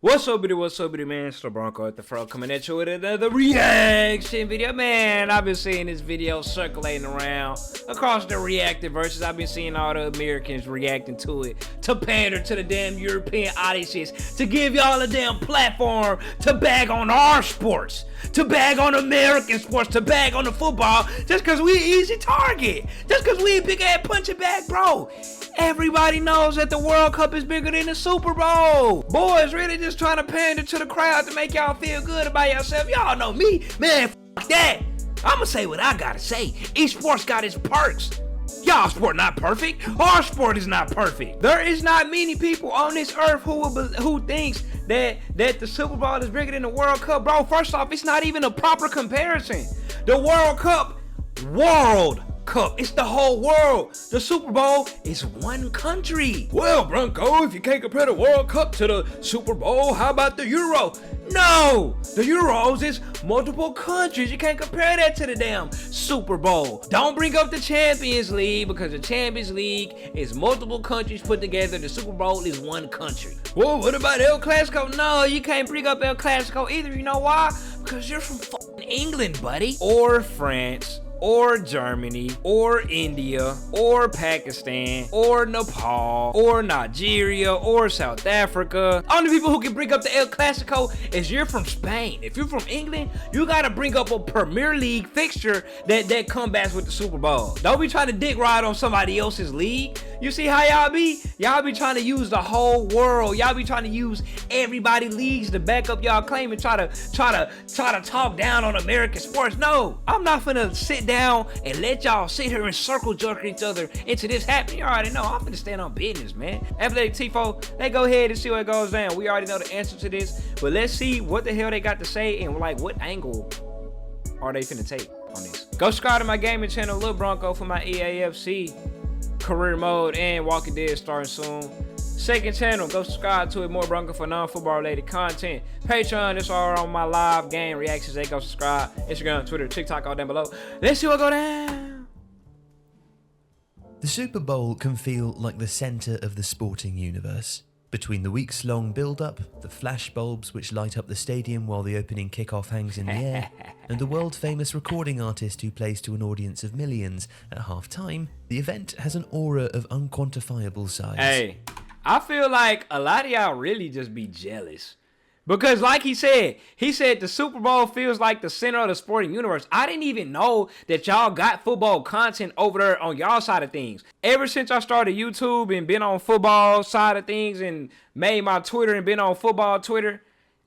What's up, buddy, man? It's the Bronco at the Fro coming at you with another reaction video. Man, I've been seeing this video circulating around across the reactive verses. I've been seeing all the Americans reacting to it, to pander to the damn European audiences, to give y'all a damn platform to bag on our sports, to bag on American sports, to bag on the football, just because we easy target, just because we big ass punching bag, bro. Everybody knows that the World Cup is bigger than the Super Bowl. Boys really just trying to pander to the crowd to make y'all feel good about yourself. Y'all know me, man, f that. I'ma say what I gotta say. Each sport's got its perks. Y'all sport not perfect. Our sport is not perfect. There is not many people on this earth who thinks that the Super Bowl is bigger than the World Cup. Bro, first off, it's not even a proper comparison. The World Cup, it's the whole world. The Super Bowl is one country. Well, Bronco, if you can't compare the World Cup to the Super Bowl, how about the Euro? No, the Euros is multiple countries. You can't compare that to the damn Super Bowl. Don't bring up the Champions League, because the Champions League is multiple countries put together. The Super Bowl is one country. Well, what about El Clasico? No, you can't bring up El Clasico either. You know why? Because you're from fucking England, buddy. Or France, or Germany, or India, or Pakistan, or Nepal, or Nigeria, or South Africa. Only people who can bring up the El Clasico is you're from Spain. If you're from England, you gotta bring up a Premier League fixture that combats with the Super Bowl. Don't be trying to dick ride on somebody else's league. You see how y'all be? Y'all be trying to use the whole world. Y'all be trying to use everybody's leagues to back up y'all claim and try to talk down on American sports. No, I'm not finna sit down and let y'all sit here and circle jerk each other into this happening. You already know I'm finna stand on business, man. Athletic Tifo, let's go ahead and see what goes down. We already know the answer to this, but let's see what the hell they got to say and like what angle are they finna take on this. Go subscribe to my gaming channel, Lil Bronco, for my EAFC career mode and Walking Dead starting soon. Second channel, go subscribe to it, more Bronco for non-football related content. Patreon, this all on my live game reactions. They go subscribe. Instagram, Twitter, TikTok, all down below. Let's see what go down. The Super Bowl can feel like the centre of the sporting universe. Between the weeks-long build-up, the flashbulbs which light up the stadium while the opening kickoff hangs in the air, and the world-famous recording artist who plays to an audience of millions at half-time, the event has an aura of unquantifiable size. Hey, I feel like a lot of y'all really just be jealous. Because like he said the Super Bowl feels like the center of the sporting universe. I didn't even know that y'all got football content over there on y'all side of things. Ever since I started YouTube and been on football side of things and made my Twitter and been on football Twitter,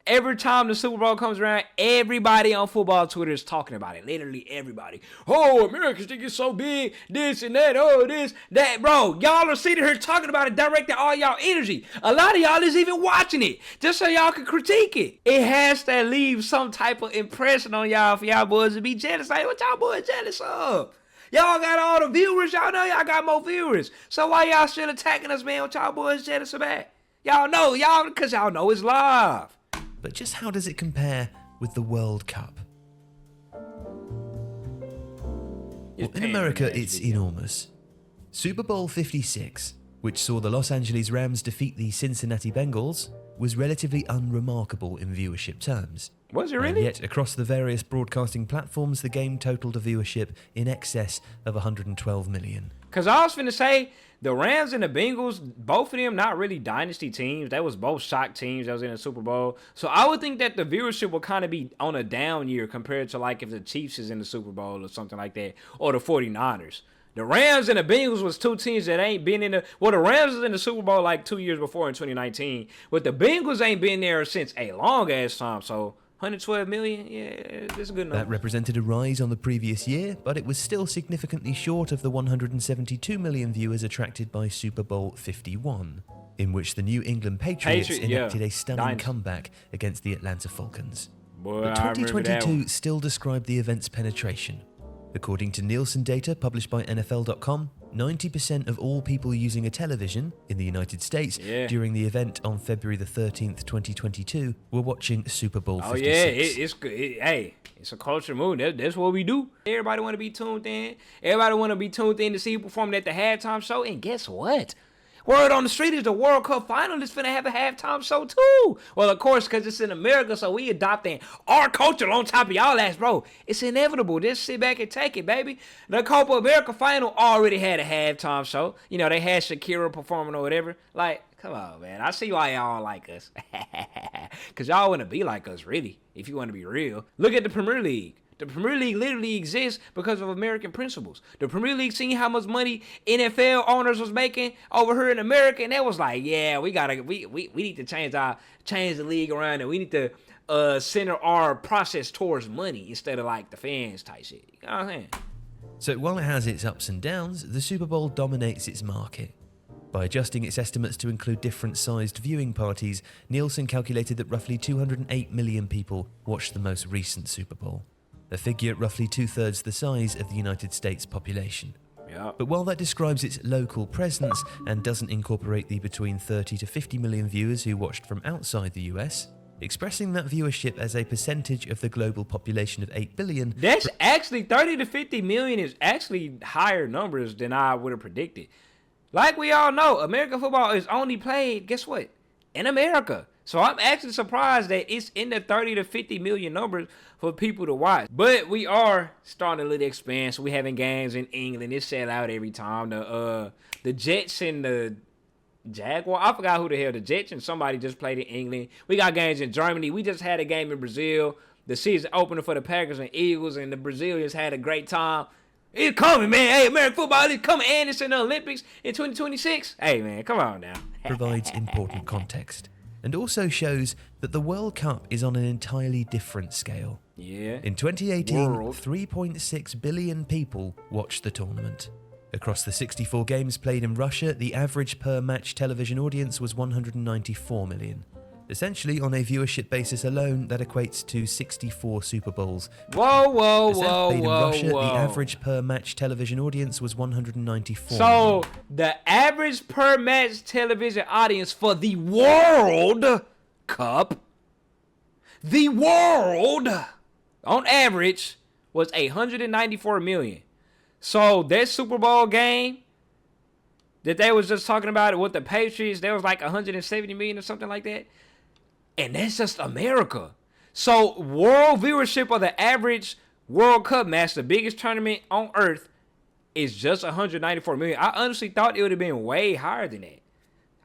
every time the Super Bowl comes around, everybody on football Twitter is talking about it. Literally everybody. Oh, Americans think it's so big, this and that, oh, this, that. Bro, y'all are sitting here talking about it, directing all y'all energy. A lot of y'all is even watching it, just so y'all can critique it. It has to leave some type of impression on y'all for y'all boys to be jealous. Like, what y'all boys jealous of? Y'all got all the viewers. Y'all know y'all got more viewers. So why y'all still attacking us, man? What y'all boys jealous about? Y'all know, because y'all know it's live. But just how does it compare with the World Cup? Well, in America, it's enormous. Super Bowl 56, which saw the Los Angeles Rams defeat the Cincinnati Bengals, was relatively unremarkable in viewership terms. Was it really? And yet, across the various broadcasting platforms, the game totaled a viewership in excess of 112 million. Because I was finna say, the Rams and the Bengals, both of them not really dynasty teams. That was both shock teams that was in the Super Bowl. So I would think that the viewership will kind of be on a down year compared to like if the Chiefs is in the Super Bowl or something like that, or the 49ers. The Rams and the Bengals was two teams that ain't been in the... Well, the Rams was in the Super Bowl like 2 years before in 2019. But the Bengals ain't been there since a long-ass time, so... 112 million? Yeah, that's a good number. That represented a rise on the previous year, but it was still significantly short of the 172 million viewers attracted by Super Bowl 51, in which the New England Patriots enacted a stunning comeback against the Atlanta Falcons. Boy, but 2022 still described the event's penetration. According to Nielsen data published by NFL.com, 90% of all people using a television in the United States during the event on February the 13th, 2022 were watching Super Bowl 56. Oh yeah, it's good. Hey, it's a culture move. That's what we do. Everybody want to be tuned in. Everybody want to be tuned in to see you performing at the halftime show. And guess what? Word on the street is the World Cup final is finna have a halftime show too. Well, of course, because it's in America, so we adopting our culture on top of y'all ass, bro. It's inevitable. Just sit back and take it, baby. The Copa America final already had a halftime show. You know, they had Shakira performing or whatever. Like, come on, man. I see why y'all like us. Because y'all want to be like us, really, if you want to be real. Look at the Premier League. The Premier League literally exists because of American principles. The Premier League seen how much money NFL owners was making over here in America, and they was like, yeah, we need to change the league around, and we need to center our process towards money instead of like the fans type shit. You know what I'm saying? So while it has its ups and downs, the Super Bowl dominates its market. By adjusting its estimates to include different sized viewing parties, Nielsen calculated that roughly 208 million people watched the most recent Super Bowl, a figure roughly 2/3 the size of the United States population. Yeah. But while that describes its local presence and doesn't incorporate the between 30 to 50 million viewers who watched from outside the US, expressing that viewership as a percentage of the global population of 8 billion... That's actually 30 to 50 million is actually higher numbers than I would have predicted. Like we all know, American football is only played, guess what? In America. So I'm actually surprised that it's in the 30 to 50 million numbers for people to watch. But we are starting to let it expand. So we having games in England. It's sell out every time. The Jets and the Jaguar. I forgot who the hell the Jets and somebody just played in England. We got games in Germany. We just had a game in Brazil. The season opener for the Packers and Eagles, and the Brazilians had a great time. It's coming, man. Hey, American football is coming, and it's in the Olympics in 2026. Hey, man, come on now. provides important context, and also shows that the World Cup is on an entirely different scale. Yeah. In 2018, World. 3.6 billion people watched the tournament. Across the 64 games played in Russia, the average per-match television audience was 194 million. Essentially, on a viewership basis alone, that equates to 64 Super Bowls. Whoa. Played in Russia, the average per-match television audience was 194 So, million. the average per-match television audience for the World Cup, the world, on average, was 194 million. So, that Super Bowl game that they was just talking about with the Patriots, there was like 170 million or something like that. And that's just America. So world viewership of the average World Cup match, the biggest tournament on earth, is just 194 million. I honestly thought it would have been way higher than that.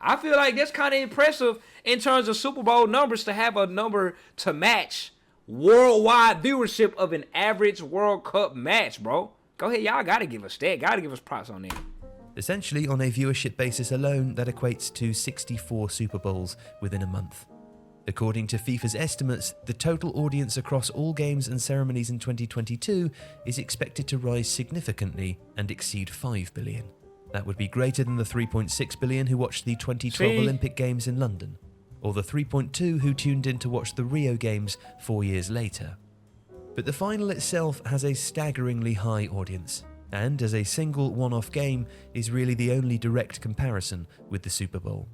I feel like that's kind of impressive in terms of Super Bowl numbers to have a number to match worldwide viewership of an average World Cup match, bro. Go ahead, y'all gotta give us that. Gotta give us props on that. Essentially, on a viewership basis alone, that equates to 64 Super Bowls within a month. According to FIFA's estimates, the total audience across all games and ceremonies in 2022 is expected to rise significantly and exceed 5 billion. That would be greater than the 3.6 billion who watched the 2012 Olympic Games in London, or the 3.2 who tuned in to watch the Rio Games 4 years later. But the final itself has a staggeringly high audience, and as a single one-off game is really the only direct comparison with the Super Bowl.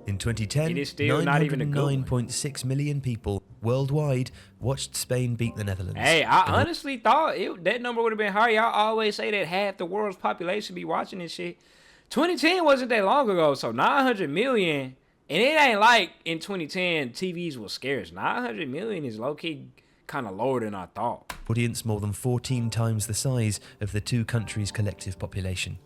In 2010, It is still not even a good one. 9.6 million people worldwide watched Spain beat the Netherlands. Hey, I honestly thought that number would have been higher. Y'all always say that half the world's population be watching this shit. 2010 wasn't that long ago, so 900 million. And it ain't like in 2010 TVs was scarce. 900 million is low-key kind of lower than I thought. Audience more than 14 times the size of the two countries' collective population.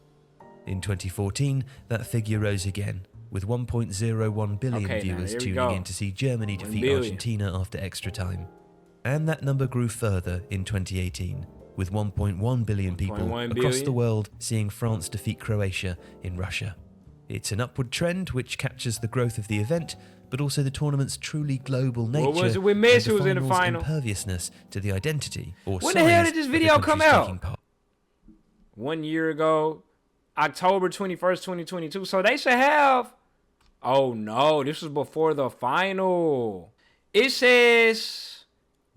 In 2014, that figure rose again, with 1.01 billion Okay, now, viewers here we tuning go. in to see Germany 1 defeat billion. Argentina after extra time. And that number grew further in 2018, with 1.1 billion people 1.1 across billion. the world seeing France defeat Croatia in Russia. It's an upward trend which captures the growth of the event, but also the tournament's truly global nature. What was it with and Messi the who was in the final's final? imperviousness to the identity or When the hell size did this of the video come countries out? taking part. 1 year ago, October 21st, 2022. So they should have... Oh, no. This was before the final. It says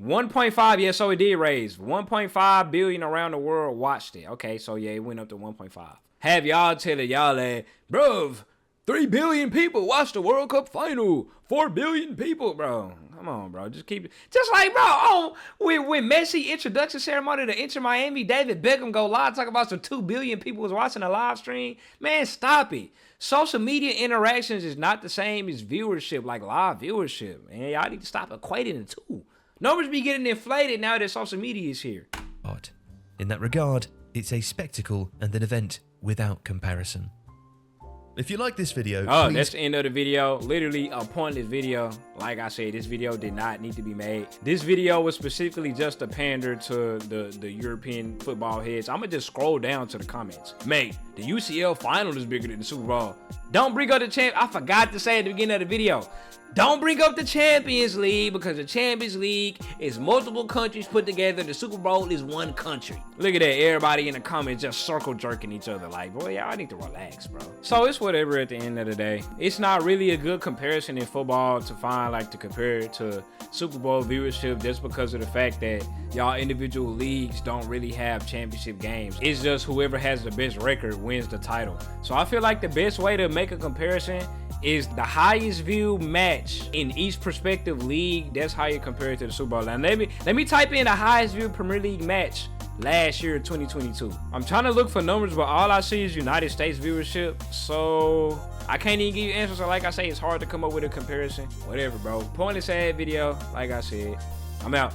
1.5. Yeah, so it did raise. 1.5 billion around the world watched it. Okay, so yeah, it went up to 1.5. Have y'all telling y'all that, bruv, 3 billion people watched the World Cup final. 4 billion people, bro. Come on, bro. Just keep it. Just like, bro, with Messi introduction ceremony to Inter Miami, David Beckham go live, talk about some 2 billion people was watching the live stream. Man, stop it. Social media interactions is not the same as viewership, like live viewership. Man, y'all need to stop equating the two. Numbers be getting inflated now that social media is here. Odd. In that regard, it's a spectacle and an event without comparison. If you like this video, oh, please... that's the end of the video. Literally a pointless video. Like I said, this video did not need to be made. This video was specifically just to pander to the European football heads. I'm gonna just scroll down to the comments. Mate, the UCL final is bigger than the Super Bowl. Don't bring up the champ. I forgot to say at the beginning of the video. Don't bring up the Champions League, because the Champions League is multiple countries put together. The Super Bowl is one country. Look at that. Everybody in the comments just circle jerking each other like, boy, y'all need to relax, bro. So it's whatever at the end of the day. It's not really a good comparison in football to find, like, to compare it to Super Bowl viewership, just because of the fact that y'all individual leagues don't really have championship games. It's just whoever has the best record wins the title. So I feel like the best way to make a comparison is the highest viewed match in each prospective league. That's how you compare it to the Super Bowl. Now let me type in the highest viewed Premier League match last year, 2022. I'm trying to look for numbers, but all I see is United States viewership, so I can't even give you answers. So like I say, it's hard to come up with a comparison. Whatever, bro. Pointless ad video. Like I said, I'm out.